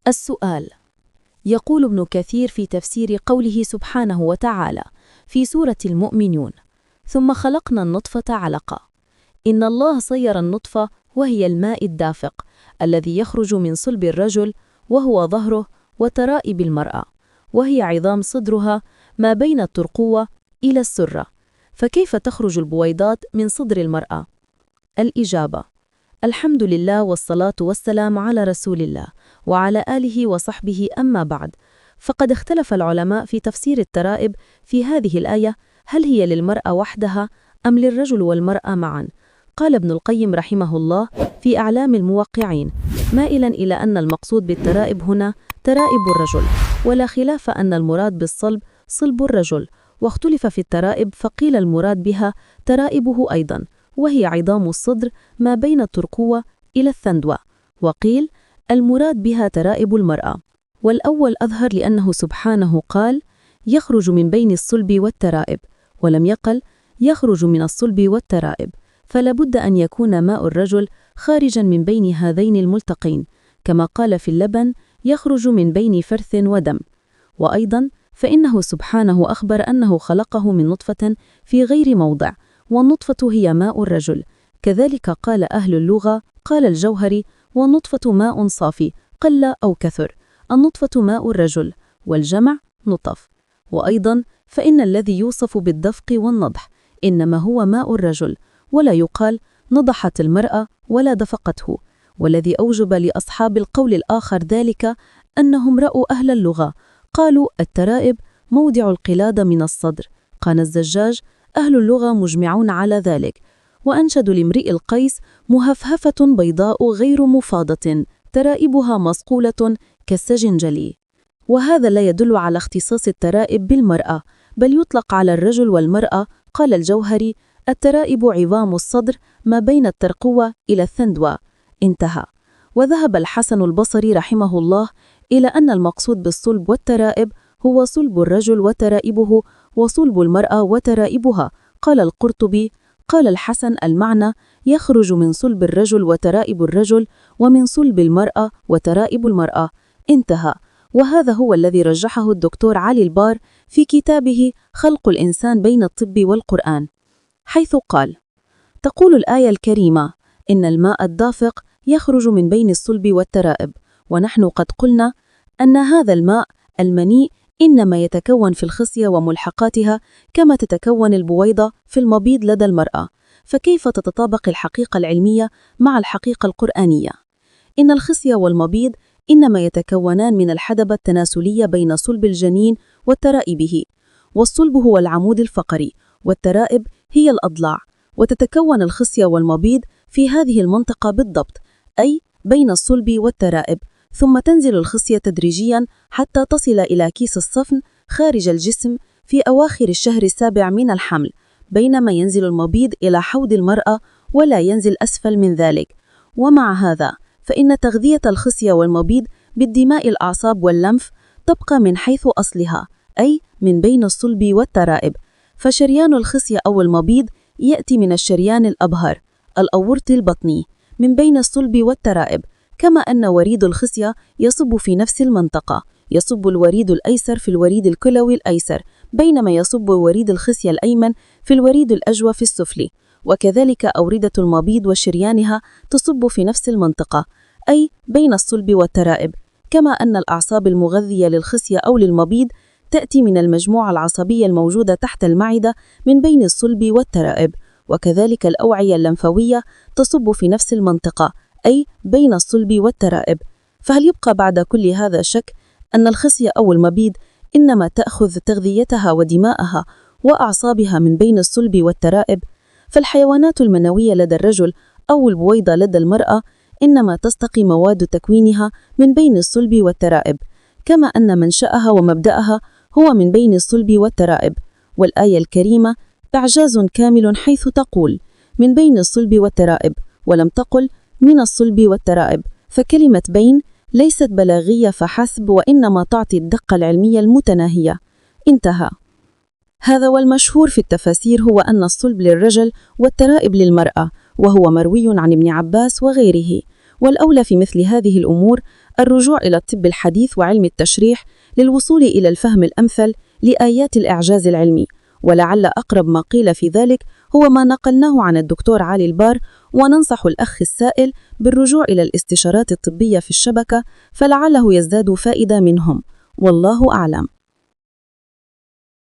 السؤال: يقول ابن كثير في تفسير قوله سبحانه وتعالى في سورة المؤمنون: ثم خلقنا النطفة علقة. إن الله صير النطفة وهي الماء الدافق الذي يخرج من صلب الرجل وهو ظهره وترائب المرأة، وهي عظام صدرها ما بين الترقوة إلى السرة. فكيف تخرج البويضات من صدر المرأة؟ الإجابة: الحمد لله والصلاة والسلام على رسول الله وعلى آله وصحبه، أما بعد، فقد اختلف العلماء في تفسير الترائب في هذه الآية، هل هي للمرأة وحدها أم للرجل والمرأة معا؟ قال ابن القيم رحمه الله في أعلام الموقعين مائلا إلى أن المقصود بالترائب هنا ترائب الرجل، ولا خلاف أن المراد بالصلب صلب الرجل، واختلف في الترائب فقيل المراد بها ترائبه أيضا، وهي عظام الصدر ما بين الترقوة إلى الثندوة، وقيل المراد بها ترائب المرأة. والأول أظهر لأنه سبحانه قال: يخرج من بين الصلب والترائب، ولم يقل يخرج من الصلب والترائب، فلا بد أن يكون ماء الرجل خارجا من بين هذين الملتقين، كما قال في اللبن: يخرج من بين فرث ودم. وأيضا فإنه سبحانه أخبر أنه خلقه من نطفة في غير موضع، والنطفة هي ماء الرجل. كذلك قال أهل اللغة، قال الجوهري: والنطفة ماء صافي قل أو كثر، النطفة ماء الرجل، والجمع نطف. وأيضا فإن الذي يوصف بالدفق والنضح إنما هو ماء الرجل، ولا يقال نضحت المرأة ولا دفقته. والذي أوجب لأصحاب القول الآخر ذلك أنهم رأوا أهل اللغة قالوا الترائب موضع القلادة من الصدر. قال الزجاج: أهل اللغة مجمعون على ذلك. وأنشدوا لامرئ القيس: مهفهفة بيضاء غير مفاضة، ترائبها مصقولة كالسجنجل. وهذا لا يدل على اختصاص الترائب بالمرأة، بل يطلق على الرجل والمرأة. قال الجوهري: الترائب عظام الصدر ما بين الترقوة إلى الثندوة. انتهى. وذهب الحسن البصري رحمه الله إلى أن المقصود بالصلب والترائب هو صلب الرجل وترائبه، وصلب المرأة وترائبها. قال القرطبي: قال الحسن المعنى يخرج من صلب الرجل وترائب الرجل، ومن صلب المرأة وترائب المرأة. انتهى. وهذا هو الذي رجحه الدكتور علي البار في كتابه خلق الإنسان بين الطب والقرآن، حيث قال: تقول الآية الكريمة: إن الماء الدافق يخرج من بين الصلب والترائب، ونحن قد قلنا أن هذا الماء المني إنما يتكون في الخصية وملحقاتها كما تتكون البويضة في المبيض لدى المرأة، فكيف تتطابق الحقيقة العلمية مع الحقيقة القرآنية؟ إن الخصية والمبيض إنما يتكونان من الحدبة التناسلية بين صلب الجنين وترائبه، والصلب هو العمود الفقري، والترائب هي الأضلاع، وتتكون الخصية والمبيض في هذه المنطقة بالضبط، أي بين الصلب والترائب، ثم تنزل الخصية تدريجيا حتى تصل إلى كيس الصفن خارج الجسم في أواخر الشهر السابع من الحمل، بينما ينزل المبيض إلى حوض المرأة ولا ينزل أسفل من ذلك. ومع هذا فإن تغذية الخصية والمبيض بالدماء الأعصاب واللمف تبقى من حيث أصلها، أي من بين الصلب والترائب. فشريان الخصية أو المبيض يأتي من الشريان الأبهر الأورطي البطني من بين الصلب والترائب، كما أن وريد الخصية يصب في نفس المنطقة، يصب الوريد الأيسر في الوريد الكلوي الأيسر، بينما يصب وريد الخصية الأيمن في الوريد الأجوف السفلي. وكذلك أوردة المبيض وشريانها تصب في نفس المنطقة، أي بين الصلب والترائب، كما أن الأعصاب المغذية للخصية أو للمبيض تأتي من المجموعة العصبية الموجودة تحت المعدة من بين الصلب والترائب. وكذلك الأوعية اللمفاوية تصب في نفس المنطقة، أي بين الصلب والترائب. فهل يبقى بعد كل هذا شك أن الخصية أو المبيض إنما تأخذ تغذيتها ودماءها وأعصابها من بين الصلب والترائب؟ فالحيوانات المنوية لدى الرجل أو البويضة لدى المرأة إنما تستقي مواد تكوينها من بين الصلب والترائب، كما أن منشأها ومبدأها هو من بين الصلب والترائب. والآية الكريمة إعجاز كامل حيث تقول من بين الصلب والترائب، ولم تقل من الصلب والترائب، فكلمة بين ليست بلاغية فحسب، وإنما تعطي الدقة العلمية المتناهية. انتهى. هذا والمشهور في التفاسير هو أن الصلب للرجل والترائب للمرأة، وهو مروي عن ابن عباس وغيره. والأولى في مثل هذه الأمور الرجوع إلى الطب الحديث وعلم التشريح للوصول إلى الفهم الأمثل لآيات الإعجاز العلمي، ولعل أقرب ما قيل في ذلك هو ما نقلناه عن الدكتور علي البار. وننصح الأخ السائل بالرجوع إلى الاستشارات الطبية في الشبكة، فلعله يزداد فائدة منهم، والله أعلم.